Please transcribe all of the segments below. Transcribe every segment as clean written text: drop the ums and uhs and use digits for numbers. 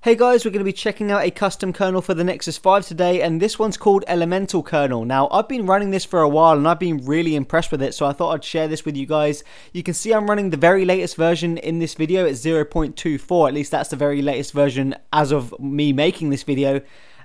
Hey guys, we're going to be checking out a custom kernel for the Nexus 5 today, and this one's called Elemental Kernel. Now, I've been running this for a while and I've been really impressed with it, so I thought I'd share this with you guys. You can see I'm running the very latest version in this video. It's 0.24, at least that's the very latest version as of me making this video.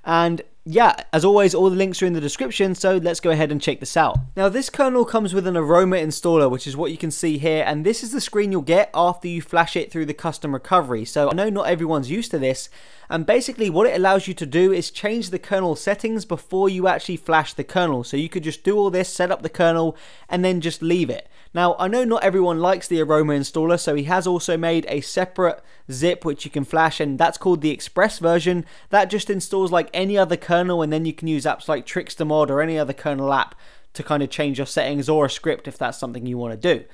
And yeah, as always, all the links are in the description, so let's go ahead and check this out. Now, this kernel comes with an Aroma Installer, which is what you can see here, and this is the screen you'll get after you flash it through the custom recovery. So I know not everyone's used to this, and basically what it allows you to do is change the kernel settings before you actually flash the kernel. So you could just do all this, set up the kernel, and then just leave it. Now, I know not everyone likes the Aroma Installer, so he has also made a separate zip which you can flash, and that's called the Express version. That just installs like any other kernel, and then you can use apps like Trickster Mod or any other kernel app to kind of change your settings, or a script if that's something you want to do.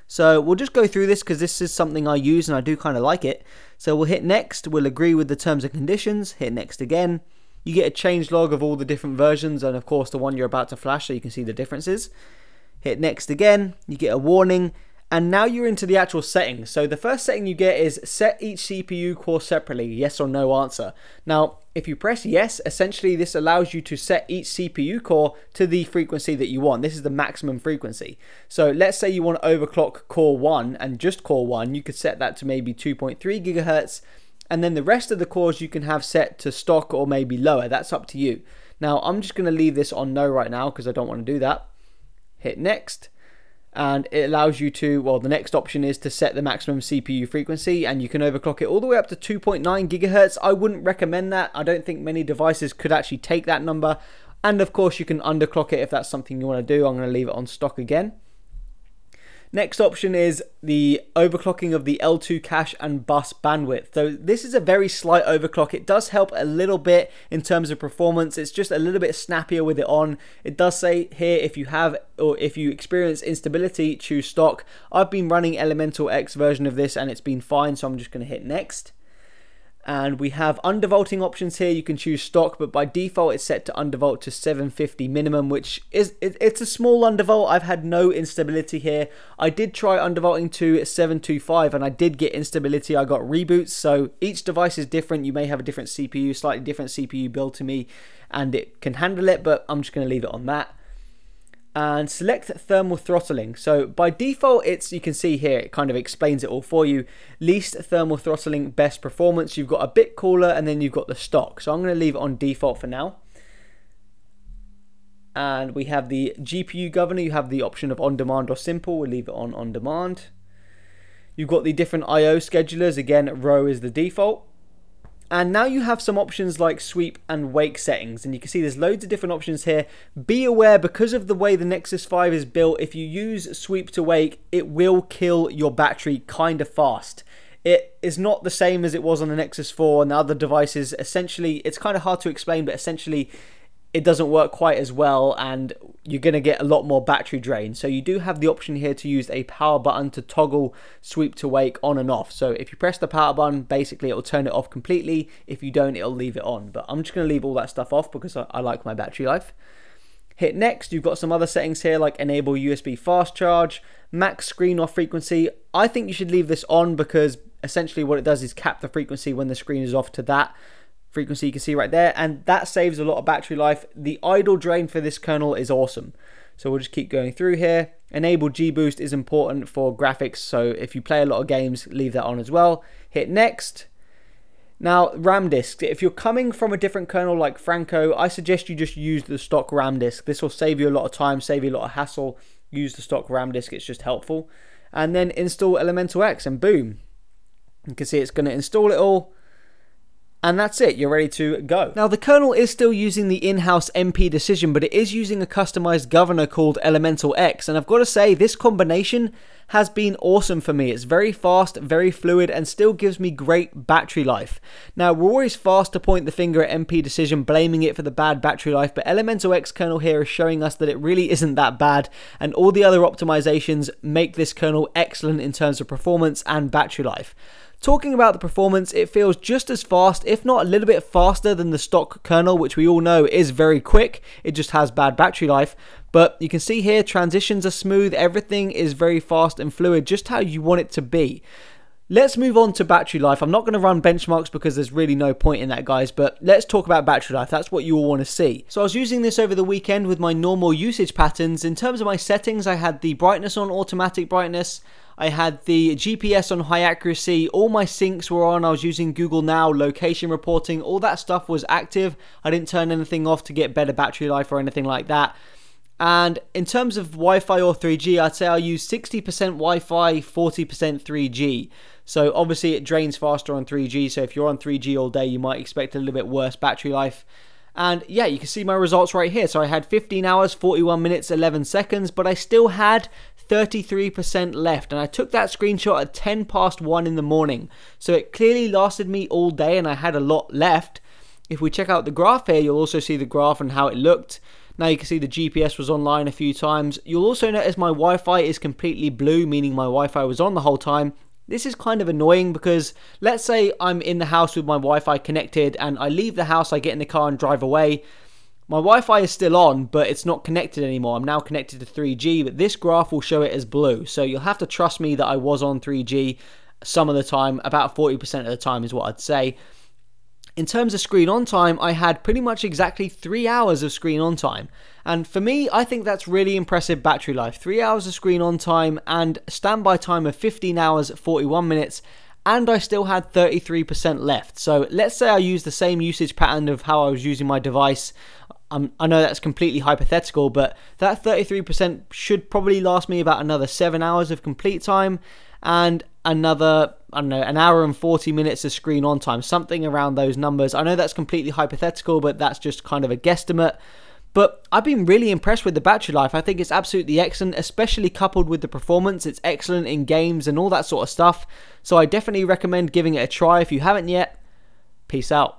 So we'll just go through this because this is something I use and I do kind of like it. So we'll hit next, we'll agree with the terms and conditions, hit next again. You get a change log of all the different versions and of course the one you're about to flash, so you can see the differences. Hit next again, you get a warning, and now you're into the actual settings. So the first setting you get is set each CPU core separately, yes or no answer. Now, if you press yes, essentially this allows you to set each CPU core to the frequency that you want. This is the maximum frequency. So let's say you want to overclock core 1 and just core 1, you could set that to maybe 2.3 gigahertz, and then the rest of the cores you can have set to stock or maybe lower. That's up to you. Now, I'm just going to leave this on no right now because I don't want to do that. Hit next, and it allows you to, well, the next option is to set the maximum CPU frequency, and you can overclock it all the way up to 2.9 gigahertz. I wouldn't recommend that. I don't think many devices could actually take that number, and of course you can underclock it if that's something you want to do. I'm going to leave it on stock again. Next option is the overclocking of the L2 cache and bus bandwidth. So this is a very slight overclock. It does help a little bit in terms of performance. It's just a little bit snappier with it on. It does say here if you have or if you experience instability, choose stock. I've been running ElementalX version of this and it's been fine, so I'm just going to hit next. And we have undervolting options here. You can choose stock, but by default it's set to undervolt to 750 minimum, which is it's a small undervolt. I've had no instability here. I did try undervolting to 725 and I did get instability. I got reboots. So each device is different. You may have a different CPU, slightly different CPU build to me, and it can handle it, but I'm just going to leave it on that. And select thermal throttling. So by default, you can see here, it kind of explains it all for you. Least thermal throttling, best performance. You've got a bit cooler and then you've got the stock. So I'm going to leave it on default for now. And we have the GPU governor. You have the option of on demand or simple. We'll leave it on demand. You've got the different IO schedulers. Again, row is the default. And now you have some options like sweep and wake settings, and you can see there's loads of different options here. Be aware, because of the way the Nexus 5 is built, if you use sweep to wake, it will kill your battery kind of fast. It is not the same as it was on the Nexus 4 and the other devices. Essentially, it's kind of hard to explain, but essentially it doesn't work quite as well and you're going to get a lot more battery drain. So you do have the option here to use a power button to toggle sweep to wake on and off. So if you press the power button, basically it'll turn it off completely. If you don't, it'll leave it on. But I'm just going to leave all that stuff off because I like my battery life. Hit next. You've got some other settings here like enable USB fast charge, max screen off frequency. I think you should leave this on because essentially what it does is cap the frequency when the screen is off to that frequency you can see right there, and that saves a lot of battery life. The idle drain for this kernel is awesome. So we'll just keep going through here. Enable G-Boost is important for graphics, so if you play a lot of games, leave that on as well. Hit next. Now, RAM disk. If you're coming from a different kernel like Franco, I suggest you just use the stock RAM disk. This will save you a lot of time, save you a lot of hassle. Use the stock RAM disk, it's just helpful. And then install ElementalX, and boom. You can see it's going to install it all. And that's it, you're ready to go. Now, the kernel is still using the in-house MP decision, but it is using a customized governor called ElementalX. And I've got to say, this combination has been awesome for me. It's very fast, very fluid, and still gives me great battery life. Now, we're always fast to point the finger at MP decision, blaming it for the bad battery life, but ElementalX kernel here is showing us that it really isn't that bad, and all the other optimizations make this kernel excellent in terms of performance and battery life. Talking about the performance, it feels just as fast, if not a little bit faster than the stock kernel, which we all know is very quick. It just has bad battery life. But you can see here, transitions are smooth. Everything is very fast and fluid, just how you want it to be. Let's move on to battery life. I'm not going to run benchmarks because there's really no point in that, guys, but let's talk about battery life. That's what you all want to see. So I was using this over the weekend with my normal usage patterns. In terms of my settings, I had the brightness on automatic brightness. I had the GPS on high accuracy. All my syncs were on. I was using Google Now, location reporting. All that stuff was active. I didn't turn anything off to get better battery life or anything like that. And in terms of Wi-Fi or 3G, I'd say I use 60% Wi-Fi, 40% 3G. So obviously it drains faster on 3G. So if you're on 3G all day, you might expect a little bit worse battery life. And yeah, you can see my results right here. So I had 15 hours, 41 minutes, 11 seconds, but I still had 33% left. And I took that screenshot at 10 past 1 in the morning. So it clearly lasted me all day and I had a lot left. If we check out the graph here, you'll also see the graph and how it looked. Now you can see the GPS was online a few times. You'll also notice my Wi-Fi is completely blue, meaning my Wi-Fi was on the whole time. This is kind of annoying because let's say I'm in the house with my Wi-Fi connected and I leave the house, I get in the car and drive away. My Wi-Fi is still on, but it's not connected anymore. I'm now connected to 3G, but this graph will show it as blue. So you'll have to trust me that I was on 3G some of the time, about 40% of the time is what I'd say. In terms of screen on time, I had pretty much exactly 3 hours of screen on time. And for me, I think that's really impressive battery life. 3 hours of screen on time and standby time of 15 hours, 41 minutes, and I still had 33% left. So let's say I use the same usage pattern of how I was using my device. I know that's completely hypothetical, but that 33% should probably last me about another 7 hours of complete time and another, I don't know, an hour and 40 minutes of screen on time, something around those numbers. I know that's completely hypothetical, but that's just kind of a guesstimate. But I've been really impressed with the battery life. I think it's absolutely excellent, especially coupled with the performance. It's excellent in games and all that sort of stuff. So I definitely recommend giving it a try if you haven't yet. Peace out.